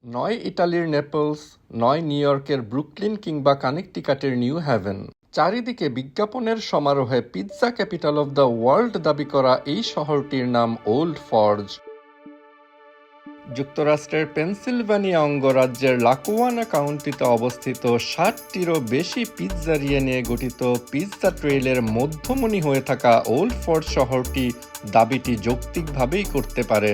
নয় ইটালির নেপলস, নয় নিউ ইয়র্কের ব্রুকলিন কিংবা কানেকটিকাটের নিউ হ্যাভেন, চারিদিকে বিজ্ঞাপনের সমারোহে pizza capital of the world দাবি করা এই শহরটির নাম ওল্ড ফর্জ। যুক্তরাষ্ট্রের পেনসিলভানিয়া অঙ্গরাজ্যের লাকুয়ানা কাউন্টিতে অবস্থিত ৬০টিরও বেশি পিৎজারিয়া নিয়ে গঠিত পিৎজা ট্রেইলের মধ্যমণি হয়ে থাকা ওল্ড ফর্জ শহরটি দাবিটি যৌক্তিকভাবেই করতে পারে।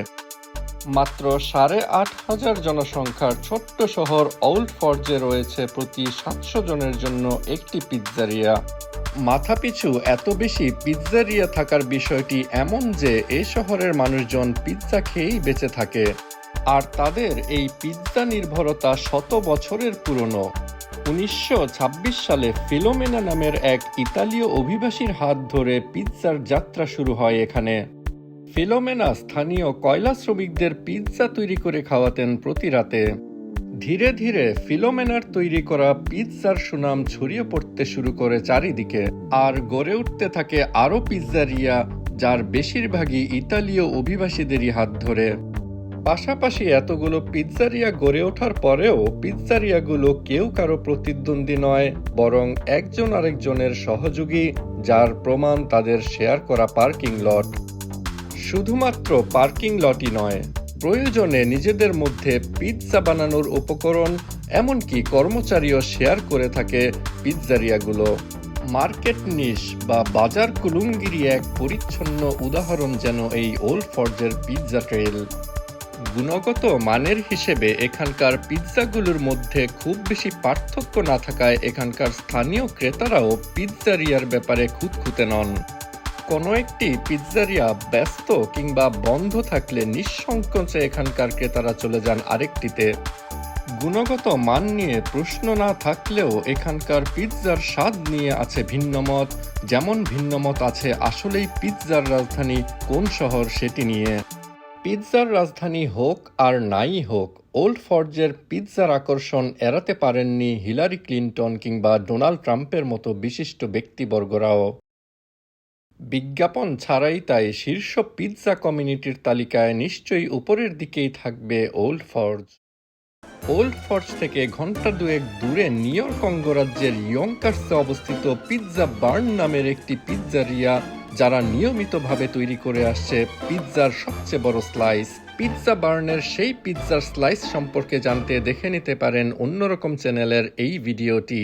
মাত্র ৮,৫০০ জনসংখ্যার ছোট্ট শহর ওল্ড ফর্জে রয়েছে প্রতি ৭০০ জনের জন্য একটি পিৎজারিয়া। মাথাপিছু এত বেশি পিৎজারিয়া থাকার বিষয়টি এমন যে এই শহরের মানুষজন পিৎজা খেয়েই বেঁচে থাকে, আর তাদের এই পিৎজা নির্ভরতা শত বছরের পুরনো। ১৯২৬ সালে ফিলোমেনা নামের এক ইতালীয় অভিবাসীর হাত ধরে পিৎজার যাত্রা শুরু হয় এখানে। ফিলোমেনা স্থানীয় কয়লা শ্রমিকদের পিৎজা তৈরি করে খাওয়াতেন প্রতি রাতে। ধীরে ধীরে ফিলোমেনার তৈরি করা পিৎজার সুনাম ছড়িয়ে পড়তে শুরু করে চারিদিকে, আর গড়ে উঠতে থাকে আরও পিৎজারিয়া, যার বেশিরভাগই ইতালীয় অভিবাসীদেরই হাত ধরে। পাশাপাশি এতগুলো পিৎজারিয়া গড়ে ওঠার পরেও পিৎজারিয়াগুলো কেউ কারো প্রতিদ্বন্দ্বী নয়, বরং একজন আরেকজনের সহযোগী, যার প্রমাণ তাদের শেয়ার করা পার্কিং লট। শুধুমাত্র পার্কিং লটই নয়, প্রয়োজনে নিজেদের মধ্যে পিৎজা বানানোর উপকরণ, এমনকি কর্মচারীও শেয়ার করে থাকে পিৎজারিয়াগুলো। মার্কেট নিশ বা বাজার কুলুঙ্গিরই এক পরিচ্ছন্ন উদাহরণ যেন এই ওল্ড ফর্জের পিৎজা ট্রেল। গুণগত মানের হিসেবে এখানকার পিৎজাগুলোর মধ্যে খুব বেশি পার্থক্য না থাকায় এখানকার স্থানীয় ক্রেতারাও পিৎজারিয়ার ব্যাপারে খুঁতখুঁতে নন। কোনো একটি পিৎজারিয়া ব্যস্ত কিংবা বন্ধ থাকলে নিঃসংকোচে এখানকার ক্রেতারা চলে যান আরেকটিতে। গুণগত মান নিয়ে প্রশ্ন না থাকলেও এখানকার পিৎজার স্বাদ নিয়ে আছে ভিন্নমত, যেমন ভিন্নমত আছে আসলেই পিৎজার রাজধানী কোন শহর সেটি নিয়ে। পিৎজার রাজধানী হোক আর নাই হোক, ওল্ড ফর্জের পিৎজার আকর্ষণ এড়াতে পারেননি হিলারি ক্লিনটন কিংবা ডোনাল্ড ট্রাম্পের মতো বিশিষ্ট ব্যক্তিবর্গরাও। বিজ্ঞাপন ছাড়াই তাই শীর্ষ পিৎজা কমিউনিটির তালিকায় নিশ্চয়ই উপরের দিকেই থাকবে ওল্ড ফর্জ। ওল্ড ফর্জ থেকে ঘন্টা দুয়েক দূরে নিউ ইয়র্ক অঙ্গরাজ্যের ইয়ঙ্কার্সে অবস্থিত পিৎজা বার্ন নামের একটি পিৎজারিয়া, যারা নিয়মিতভাবে তৈরি করে আসছে পিৎজার সবচেয়ে বড় স্লাইস। পিৎজা বার্নের সেই পিৎজার স্লাইস সম্পর্কে জানতে দেখে নিতে পারেন অন্যরকম চ্যানেলের এই ভিডিওটি।